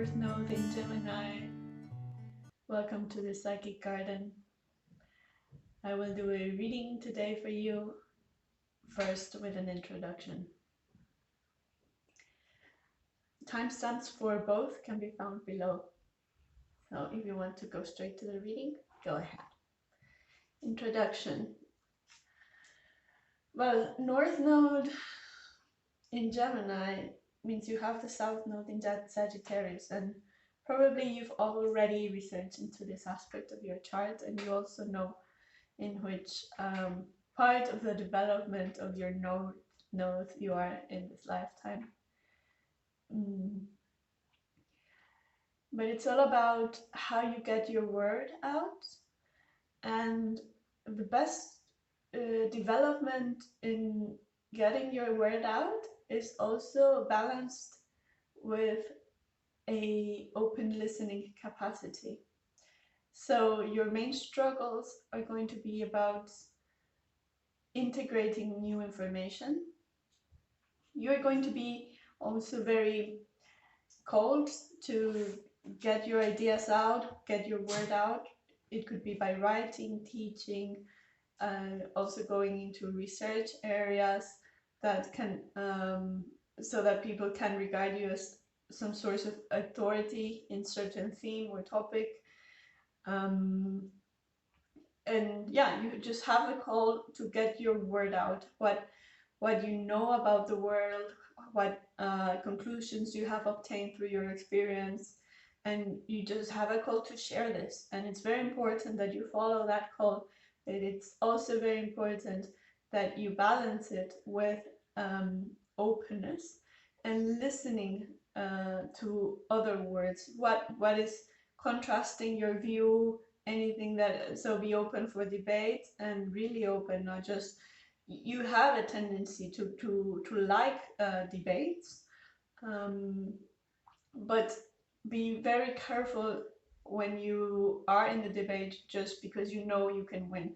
North Node in Gemini. Welcome to the Psychic Garden. I will do a reading today for you, first with an introduction. Timestamps for both can be found below. So if you want to go straight to the reading, go ahead. Introduction. Well, North Node in Gemini means you have the South Node in Sagittarius, and probably you've already researched into this aspect of your chart, and you also know in which part of the development of your node you are in this lifetime. But it's all about how you get your word out, and the best development in getting your word out is also balanced with a open listening capacity. So your main struggles are going to be about integrating new information. You're going to be also very called to get your ideas out, get your word out. It could be by writing, teaching, also going into research areas that can, so that people can regard you as some sort of authority in certain theme or topic. And yeah, you just have the call to get your word out, what you know about the world, what conclusions you have obtained through your experience, and you just have a call to share this. And it's very important that you follow that call, but it's also very important that you balance it with openness and listening to other words, what is contrasting your view, anything that, so be open for debate and really open, not just, you have a tendency to like debates, but be very careful when you are in the debate just because you know you can win.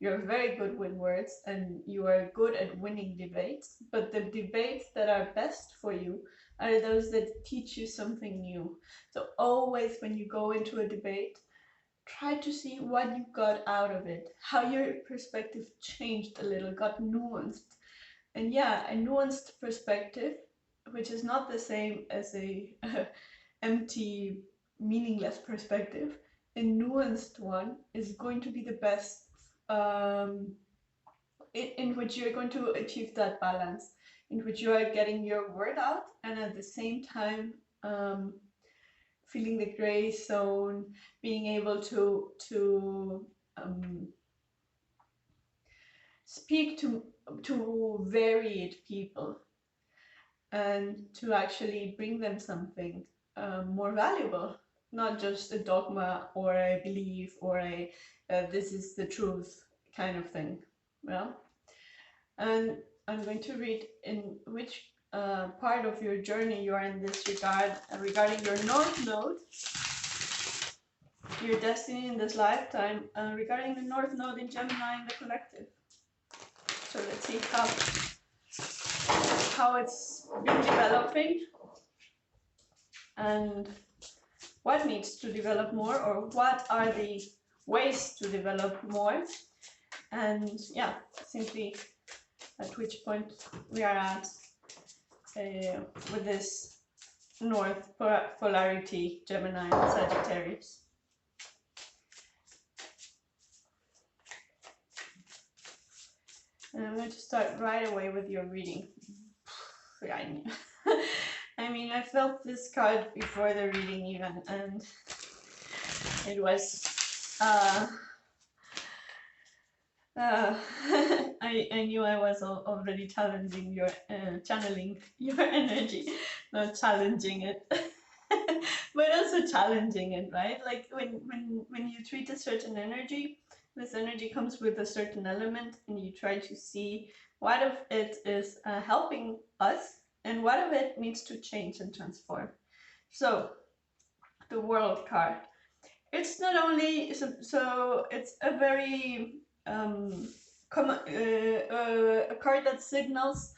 You're very good with words and you are good at winning debates, but the debates that are best for you are those that teach you something new. So always when you go into a debate, try to see what you got out of it, how your perspective changed a little, got nuanced. And yeah, a nuanced perspective, which is not the same as a empty, meaningless perspective, a nuanced one is going to be the best, in which you're going to achieve that balance, in which you are getting your word out and at the same time feeling the gray zone, being able to speak to varied people and to actually bring them something more valuable, not just a dogma or a belief or a this is the truth kind of thing. Well, and I'm going to read in which part of your journey you are in this regard, regarding your North Node, your destiny in this lifetime, regarding the North Node in Gemini in the collective. So let's see how it's been developing and what needs to develop more, or what are the ways to develop more, and yeah, simply at which point we are at with this North polarity, Gemini and Sagittarius. And I'm going to start right away with your reading. I mean, I felt this card before the reading even, and it was I knew I was already challenging your channeling your energy, not challenging it, but also challenging it, right? Like when you treat a certain energy, this energy comes with a certain element, and you try to see what of it is helping us and what of it needs to change and transform. So the World card, it's not only so it's a very a card that signals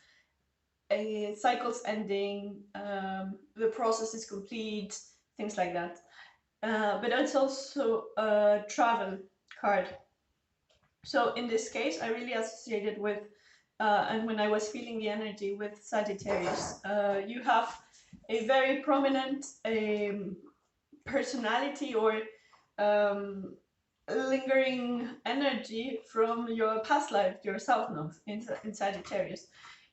a cycle's ending, the process is complete, things like that. But it's also a travel card. So in this case, I really associated with, and when I was feeling the energy with Sagittarius, you have a very prominent personality or lingering energy from your past life, your South Node in Sagittarius.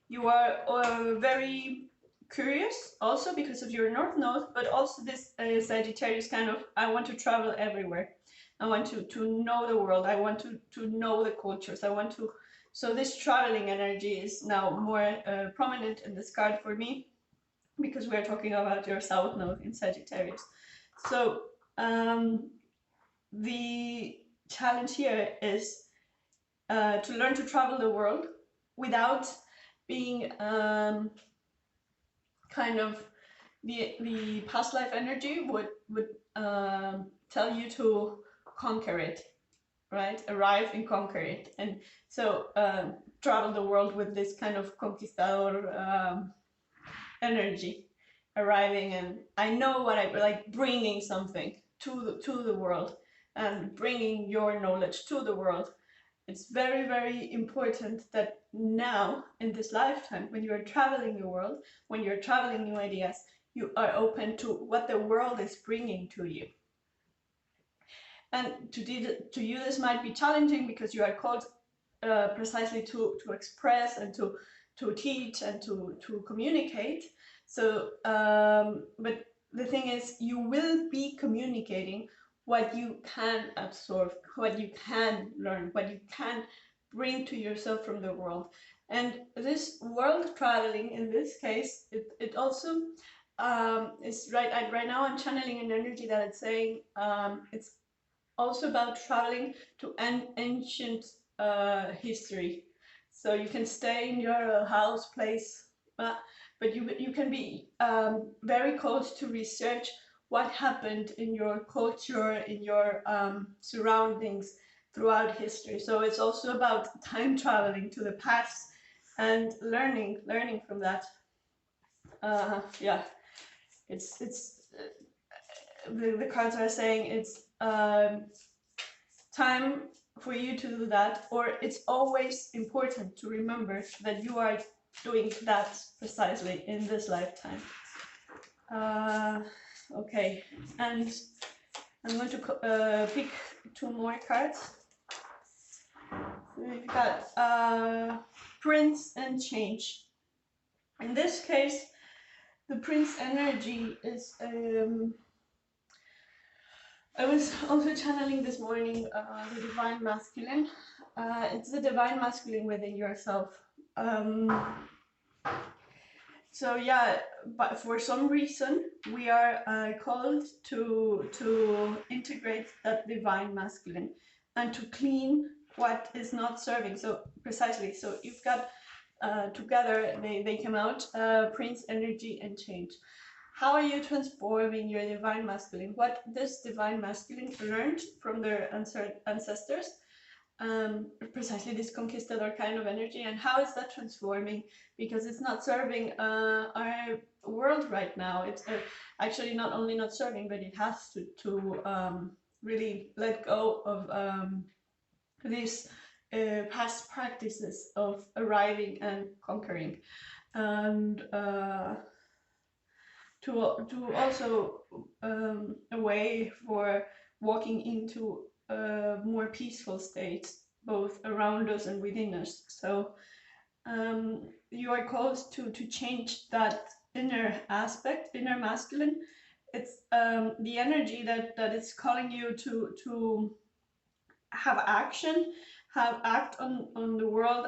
You are very curious also because of your North Node, but also this Sagittarius kind of, I want to travel everywhere. I want to know the world. I want to know the cultures. I want to, so this traveling energy is now more prominent in this card for me because we're talking about your South Node in Sagittarius. So the challenge here is to learn to travel the world without being kind of the past life energy would tell you to conquer it, right? Arrive and conquer it, and so travel the world with this kind of conquistador energy, arriving and I know what I like, bringing something to the world and bringing your knowledge to the world. It's very, very important that now in this lifetime, when you're traveling the world, when you're traveling new ideas, you are open to what the world is bringing to you. And to you, this might be challenging because you are called precisely to express and to teach and to communicate. So, but the thing is, you will be communicating what you can absorb, what you can learn, what you can bring to yourself from the world. And this world traveling, in this case, it also is right now I'm channeling an energy that it's saying it's also about traveling to an ancient history. So you can stay in your house, place, but you can be very close to research what happened in your culture, in your surroundings throughout history. So it's also about time traveling to the past and learning from that. Yeah, it's the cards are saying it's time for you to do that, or it's always important to remember that you are doing that precisely in this lifetime. Okay, and I'm going to pick two more cards. We've got Prince and Change. In this case, the Prince energy is I was also channeling this morning the Divine Masculine. It's the Divine Masculine within yourself. So yeah, but for some reason we are called to integrate that Divine Masculine and to clean what is not serving. So precisely, so you've got together they come out Prince energy and change. How are you transforming your Divine Masculine? What this Divine Masculine learned from their ancestors, precisely this conquistador kind of energy, and how is that transforming? Because it's not serving our world right now. It's actually not only not serving, but it has to really let go of these past practices of arriving and conquering, and to also a way for walking into a more peaceful state, both around us and within us. So you are called to change that inner aspect, inner masculine. It's the energy that is calling you to have action, act on the world,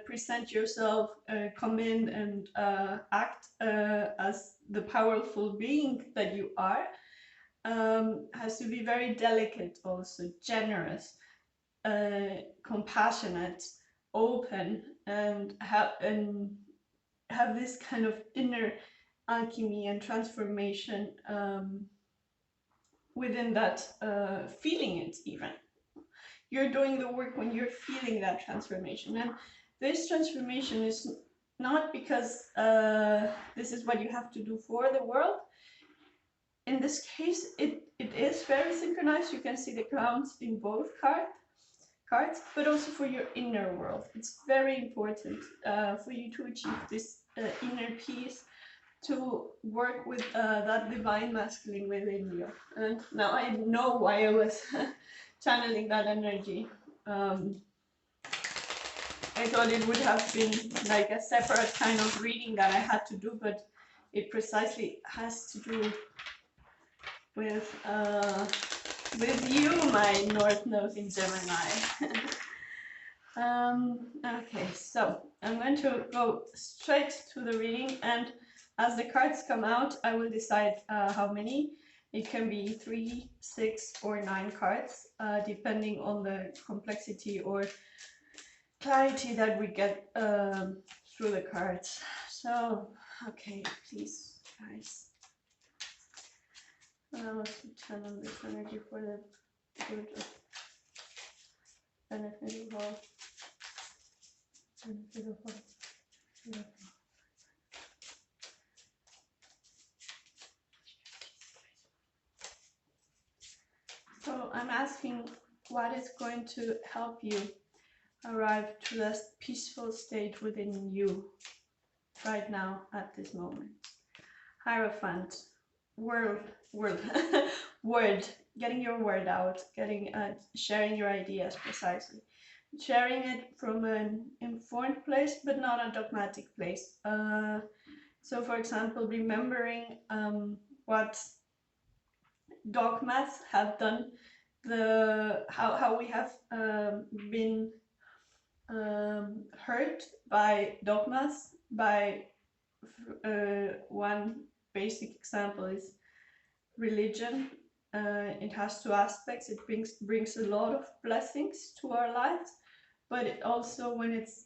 present yourself, come in and act as the powerful being that you are. Has to be very delicate, also generous, compassionate, open, and have this kind of inner alchemy and transformation within that, feeling it even. You're doing the work when you're feeling that transformation. And this transformation is not because this is what you have to do for the world. in this case, it is very synchronized. You can see the clowns in both cards, but also for your inner world. It's very important for you to achieve this inner peace, to work with that divine masculine within you. And now I know why I was channeling that energy. I thought it would have been like a separate kind of reading that I had to do, but it precisely has to do with you, my North Node in Gemini. Okay, so I'm going to go straight to the reading, and as the cards come out, I will decide how many. It can be 3, 6, or 9 cards, depending on the complexity or clarity that we get through the cards. So, okay, please, guys. Let's channel this energy for the good of benefit of all. So I'm asking, what is going to help you arrive to that peaceful state within you right now at this moment? Hierophant, word, getting your word out, getting sharing your ideas precisely. Sharing it from an informed place, but not a dogmatic place. So, for example, remembering what dogmas have done, how we have been hurt by dogmas. By one basic example is religion. It has two aspects. It brings a lot of blessings to our lives, but it also, when it's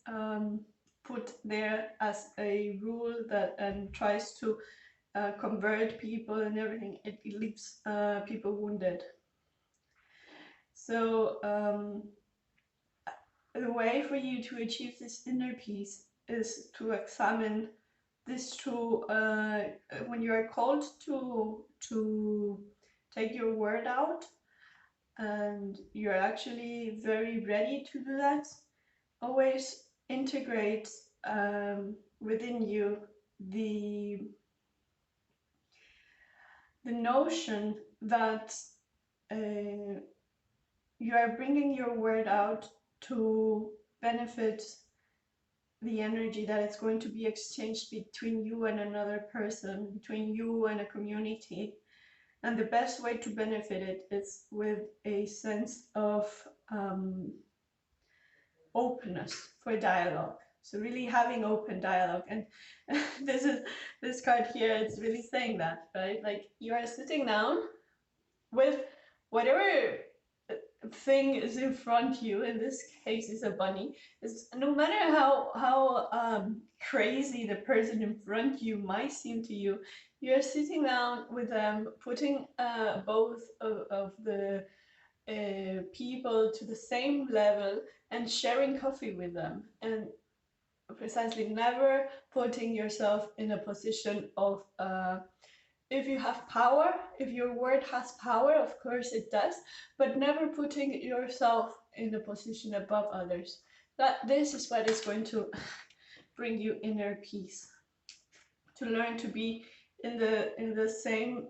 put there as a rule that and tries to convert people and everything, it leaves people wounded. So the way for you to achieve this inner peace is to examine this through when you are called to take your word out, and you're actually very ready to do that. Always integrate within you the notion that you are bringing your word out to benefit the energy that is going to be exchanged between you and another person, between you and a community. And the best way to benefit it is with a sense of openness for dialogue. So really having open dialogue. And this card here, it's really saying that, right? Like, you are sitting down with whatever thing is in front of you. In this case, is a bunny. Is no matter how crazy the person in front of you might seem to you, you're sitting down with them, putting both of the people to the same level and sharing coffee with them, and precisely never putting yourself in a position of if you have power, if your word has power, of course it does, but never putting yourself in a position above others. This is what is going to bring you inner peace. To learn to be in the same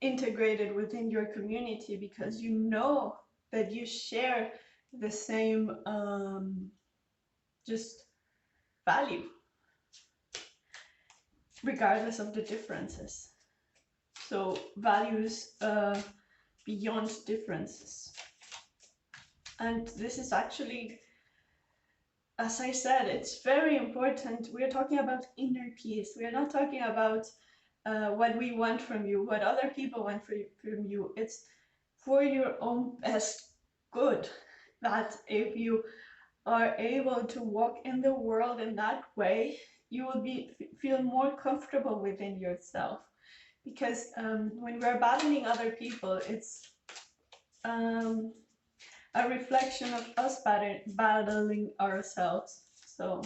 integrated within your community, because you know that you share the same just value, regardless of the differences. So values beyond differences. And this is actually, as I said, it's very important. We're talking about inner peace. We are not talking about what we want from you, what other people want from you. It's for your own best good, that if you are able to walk in the world in that way, you will feel more comfortable within yourself. Because when we're battling other people, it's a reflection of us battling ourselves. So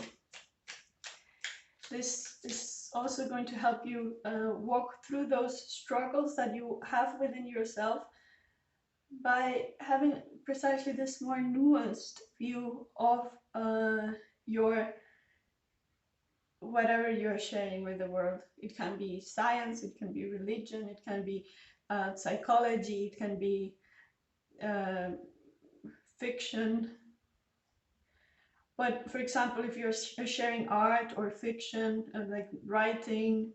this is also going to help you walk through those struggles that you have within yourself by having precisely this more nuanced view of your whatever you're sharing with the world. It can be science, it can be religion, it can be psychology, it can be fiction. But for example, if you're sharing art or fiction, like writing,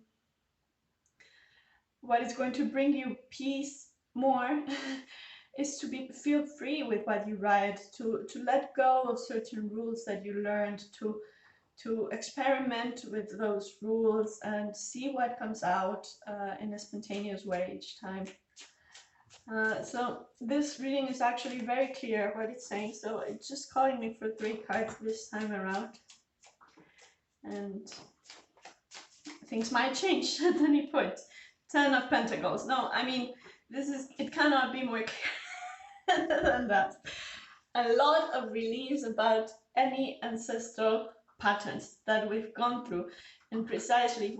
what is going to bring you peace more is to feel free with what you write, to let go of certain rules that you learned, to experiment with those rules and see what comes out in a spontaneous way each time. So this reading is actually very clear what it's saying, so it's just calling me for 3 cards this time around. And things might change at any point. 10 of Pentacles. No, I mean, it cannot be more clear than that. A lot of release about any ancestral patterns that we've gone through, and precisely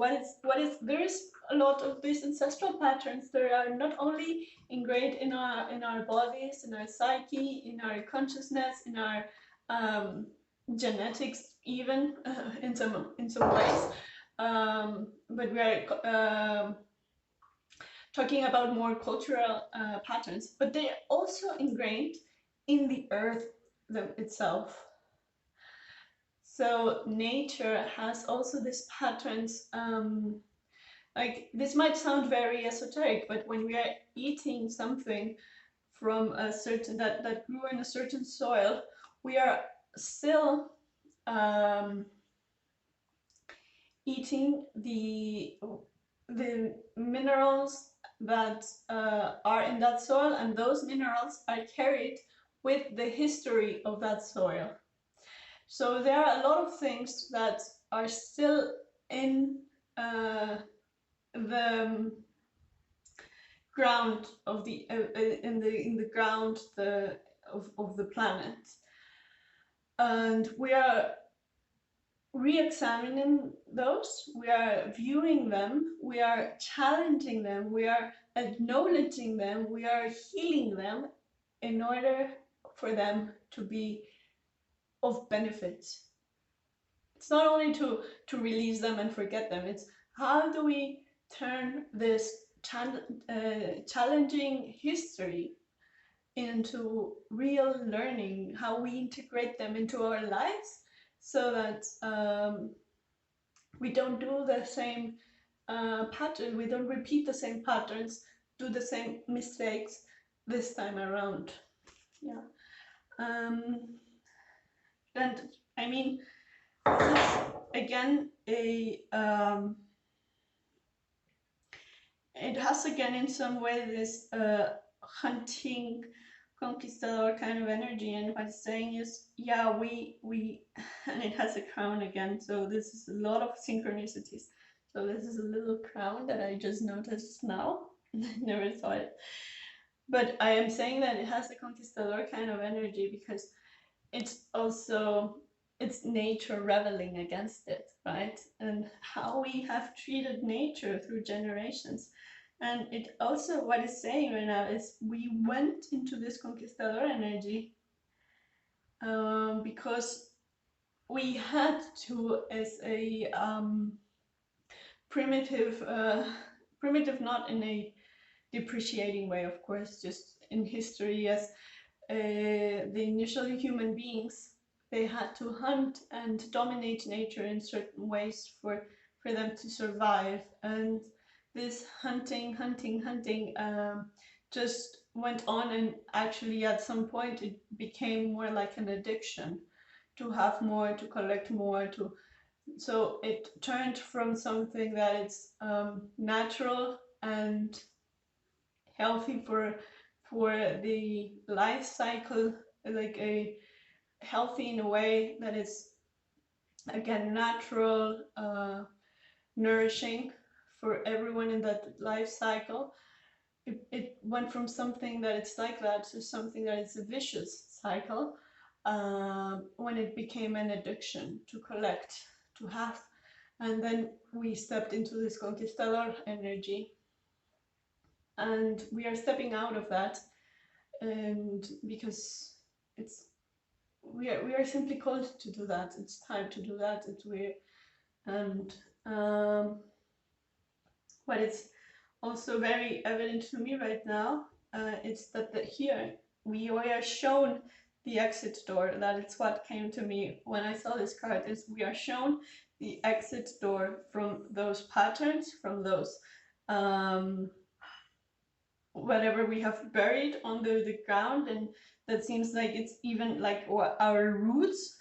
there is a lot of these ancestral patterns that are not only ingrained in our bodies, in our psyche, in our consciousness, in our genetics, even in some ways, but we are talking about more cultural patterns, but they are also ingrained in the earth itself. So nature has also these patterns. Like, this might sound very esoteric, but when we are eating something from a certain that grew in a certain soil, we are still eating the minerals that are in that soil, and those minerals are carried with the history of that soil. So there are a lot of things that are still in the ground of the in the ground of the planet, and we are re-examining those, we are viewing them, we are challenging them, we are acknowledging them, we are healing them in order for them to be of benefit. It's not only to release them and forget them, it's how do we turn this challenging history into real learning, how we integrate them into our lives, so that we don't do the same pattern, we don't repeat the same patterns, do the same mistakes this time around. Yeah. And I mean, this is again a it has again in some way this hunting conquistador kind of energy, and what it's saying is, yeah, we and it has a crown again, so this is a lot of synchronicities. So this is a little crown that I just noticed now. I never saw it, but I am saying that it has a conquistador kind of energy because it's also, it's nature rebelling against it, right? And how we have treated nature through generations. And it also, what it's saying right now is we went into this conquistador energy because we had to, as a primitive, not in a depreciating way, of course, just in history, as the initial human beings, they had to hunt and dominate nature in certain ways for them to survive. And this hunting just went on, and actually at some point it became more like an addiction to have more, to collect more, to so it turned from something that it's natural and healthy for the life cycle, like a healthy in a way that is again natural, nourishing for everyone in that life cycle. It went from something that it's like that to something that it's a vicious cycle, when it became an addiction to collect, to have And then we stepped into this conquistador energy, and we are stepping out of that, and because we are simply called to do that. It's time to do that. It's weird. And what is also very evident to me right now, it's that here we are shown the exit door. That it's what came to me when I saw this card, is we are shown the exit door from those patterns, from those whatever we have buried under the ground, and that seems like it's even like our roots.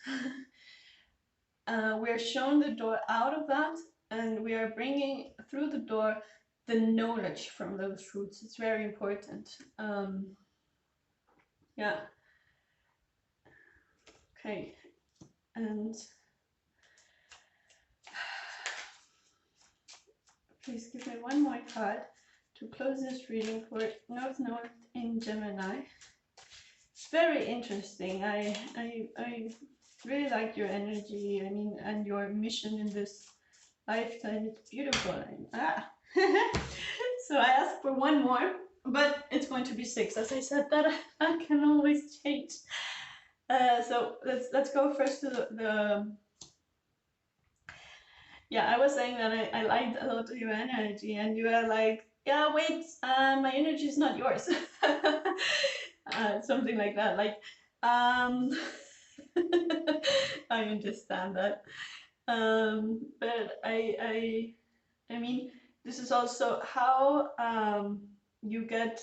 We are shown the door out of that, and we are bringing through the door the knowledge from those roots. It's very important. Yeah. Okay. And please give me one more card to close this reading for North Node in Gemini. It's very interesting. I really like your energy, I mean, and your mission in this lifetime. It's beautiful. So I asked for one more, but it's going to be 6. As I said, that I can always change. So let's go first to the yeah, I was saying that I liked a lot of your energy, and you were like, yeah, wait, my energy is not yours. Something like that. Like, I understand that. But I mean, this is also how you get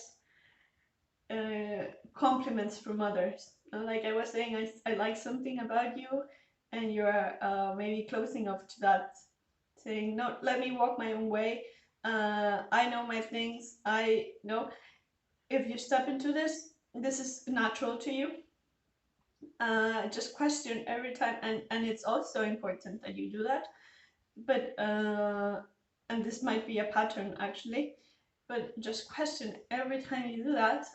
compliments from others. Like I was saying, I like something about you, and you're maybe closing off to that, saying, no, let me walk my own way. I know my things. I know if you step into this is natural to you. Just question every time, and it's also important that you do that. But and this might be a pattern actually, but just question every time you do that,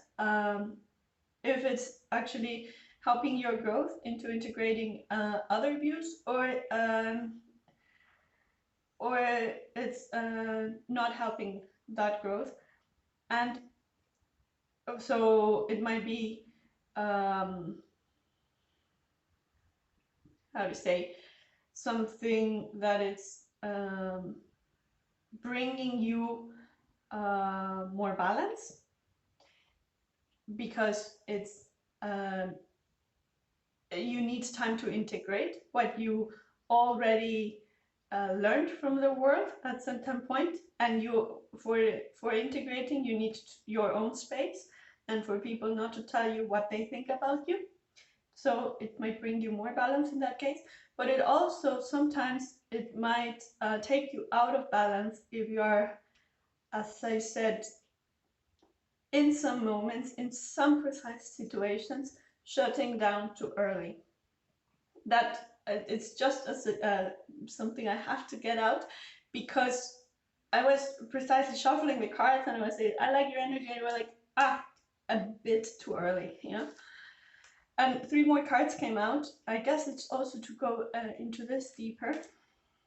if it's actually helping your growth into integrating other views, or it's not helping that growth. And so it might be how to say, something that it's bringing you more balance, because it's you need time to integrate what you already learned from the world at some point, and you for integrating you need your own space, and for people not to tell you what they think about you. So it might bring you more balance in that case, but it also sometimes it might take you out of balance if you are, as I said, in some moments, in some precise situations, shutting down too early. That it's just as something I have to get out, because I was precisely shuffling the cards, and I was saying, I like your energy, and you were like, a bit too early, you know. And 3 more cards came out. I guess it's also to go into this deeper.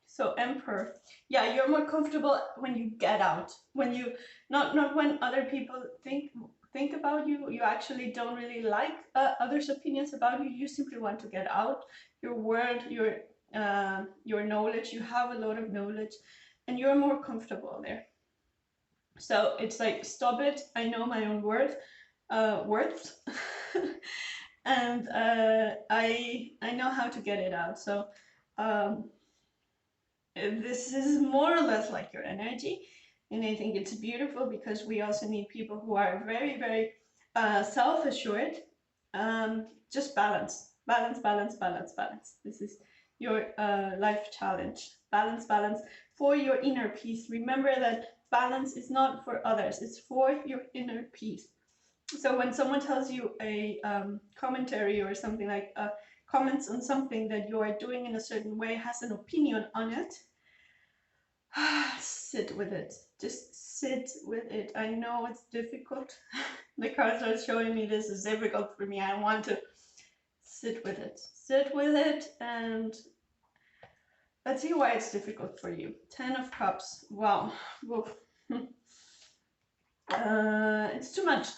So Emperor, yeah, you're more comfortable when you get out, when you not when other people think about you. You actually don't really like others' opinions about you. You simply want to get out your word, your knowledge. You have a lot of knowledge, and you're more comfortable there. So it's like, stop it. I know my own worth. And I know how to get it out. So this is more or less like your energy, and I think it's beautiful, because we also need people who are very, very self-assured. Just balance. This is your life challenge. Balance for your inner peace. Remember that balance is not for others, it's for your inner peace. So when someone tells you a commentary or something, like comments on something that you are doing in a certain way, has an opinion on it, sit with it. Just sit with it. I know it's difficult. The cards are showing me this is difficult for me. I want to sit with it. Sit with it, and let's see why it's difficult for you. 10 of Cups. Wow. Woof. It's too much.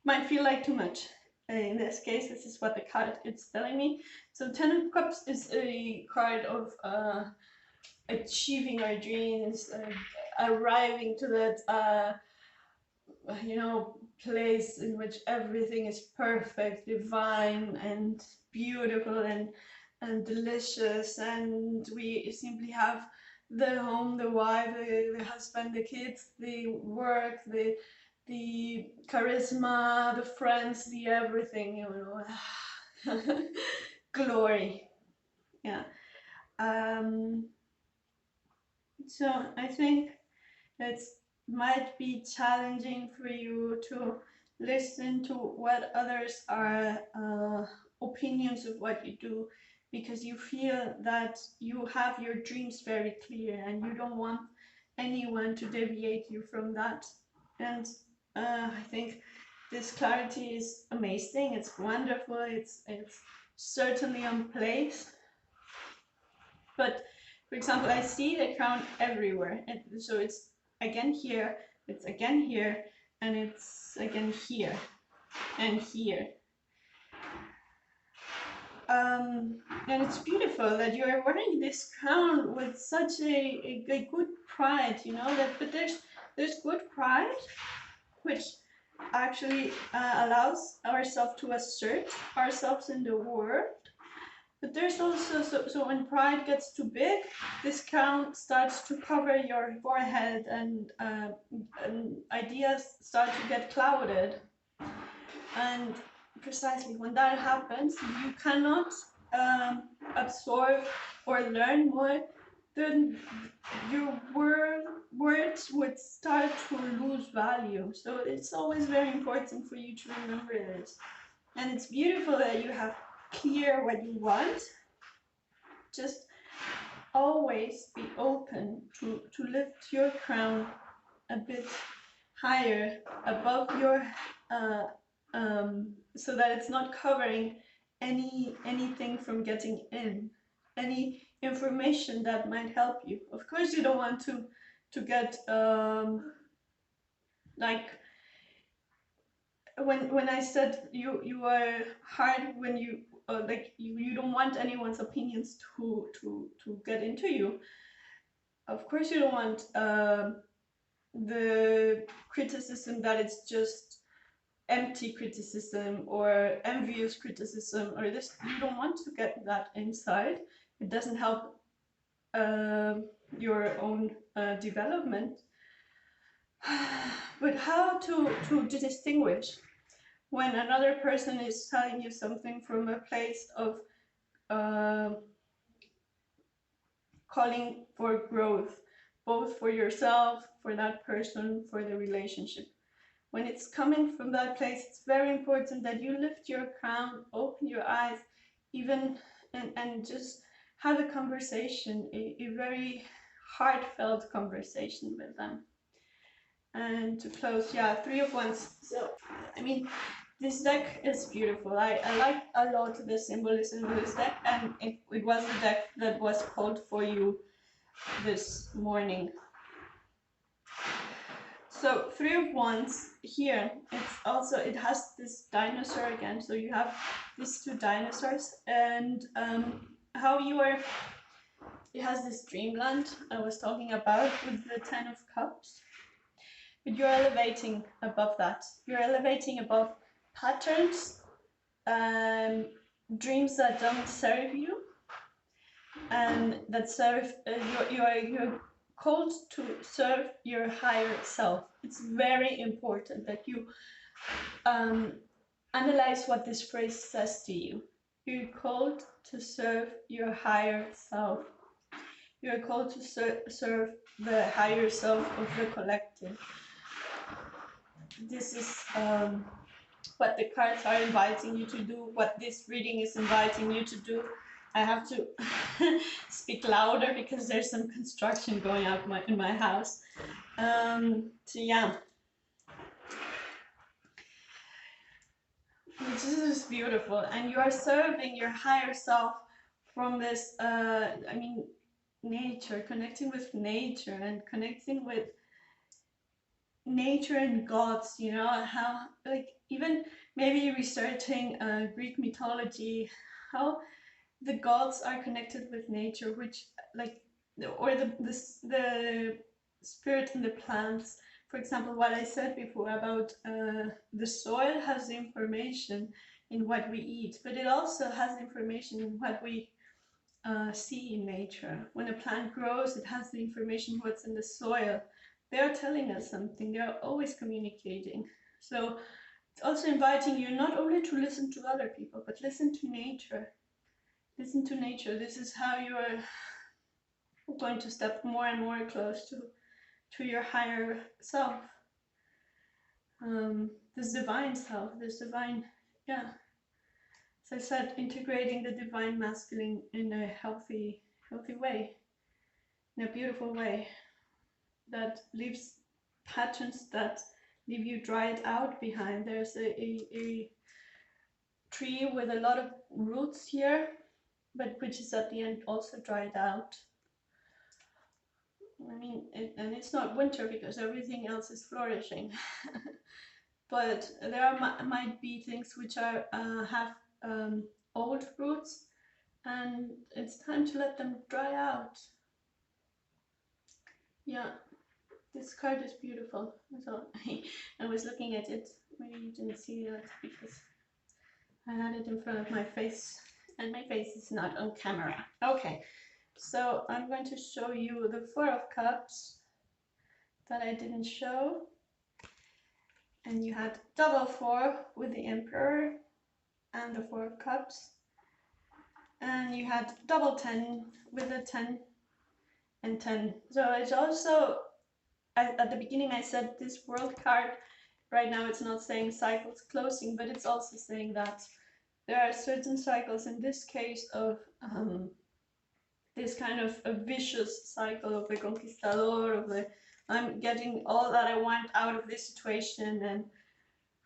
Might feel like too much. In this case, this is what the card is telling me. So 10 of Cups is a card of achieving our dreams, arriving to that place in which everything is perfect, divine, and beautiful, and delicious, and we simply have the home, the wife, the husband, the kids, the work, the charisma, the friends, the everything, glory. Yeah. So I think it might be challenging for you to listen to what others are opinions of what you do, because you feel that you have your dreams very clear and you don't want anyone to deviate you from that. And I think this clarity is amazing. It's wonderful. It's certainly on place. But for example, I see the crown everywhere, and so it's again here, it's again here, and it's again here and here. And it's beautiful that you are wearing this crown with such a good pride, but there's good pride which actually allows ourselves to assert ourselves in the world. But there's also, so when pride gets too big, this crown starts to cover your forehead, and ideas start to get clouded. And precisely when that happens, you cannot absorb or learn more, then your words would start to lose value. So it's always very important for you to remember this. And it's beautiful that you have clear what you want. Just always be open to lift your crown a bit higher above your so that it's not covering anything from getting in, any information that might help you. Of course you don't want to get like when I said you are hard when you like you don't want anyone's opinions to get into you. Of course you don't want the criticism that it's just empty criticism or envious criticism or this. You don't want to get that inside. It doesn't help your own development. But how to distinguish when another person is telling you something from a place of calling for growth, both for yourself, for that person, for the relationship. When it's coming from that place, it's very important that you lift your crown, open your eyes, even and just have a conversation, a very heartfelt conversation with them. And to close, yeah, 3 of Wands. So, I mean, this deck is beautiful. I like a lot the symbolism of this deck, and it was the deck that was called for you this morning. So 3 of Wands here, it has this dinosaur again. So you have these 2 dinosaurs, and how you are, it has this dreamland I was talking about with the 10 of Cups. But you're elevating above that. You're elevating above patterns, dreams that don't serve you, and that serve you're called to serve your higher self. It's very important that you analyze what this phrase says to you. You're called to serve your higher self. You're called to serve the higher self of the collective. This is what the cards are inviting you to do, what this reading is inviting you to do. I have to speak louder because there's some construction going up in my house. So yeah, this is beautiful, and you are serving your higher self from this, I mean, nature, connecting with nature and connecting with nature and gods, you know, how, like, even maybe researching Greek mythology, how the gods are connected with nature, which, like, or the spirit in the plants. For example, what I said before about the soil has information in what we eat, but it also has information in what we see in nature. When a plant grows, it has the information what's in the soil. They are telling us something. They are always communicating. So it's also inviting you not only to listen to other people, but listen to nature. Listen to nature. This is how you are going to step more and more close to your higher self. This divine self, this divine, yeah. As I said, integrating the divine masculine in a healthy way, in a beautiful way that leaves patterns that leave you dried out behind. There's a tree with a lot of roots here, but which is at the end also dried out. I mean, and it's not winter because everything else is flourishing. But there might be things which are have old roots, and it's time to let them dry out. Yeah, this card is beautiful. So I was looking at it. Maybe you didn't see that because I had it in front of my face, and my face is not on camera. Okay, so I'm going to show you the Four of Cups that I didn't show. And you had double 4 with the Emperor and the Four of Cups. And you had double 10 with the 10 and 10. So it's also, at the beginning I said this World card, right now it's not saying cycles closing, but it's also saying that there are certain cycles, in this case of this kind of a vicious cycle of the conquistador, of the I'm getting all that I want out of this situation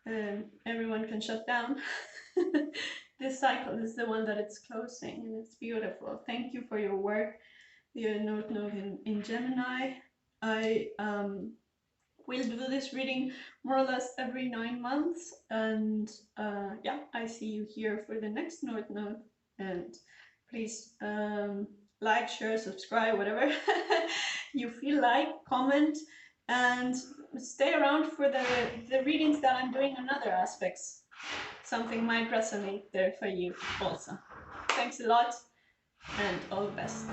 and everyone can shut down. This cycle is the one that it's closing, and it's beautiful. Thank you for your work, your node in Gemini. I will do this reading more or less every 9 months, and yeah, I see you here for the next node, and please like, share, subscribe, whatever you feel like, comment, and stay around for the readings that I'm doing on other aspects. Something might resonate there for you also. Thanks a lot, and all the best.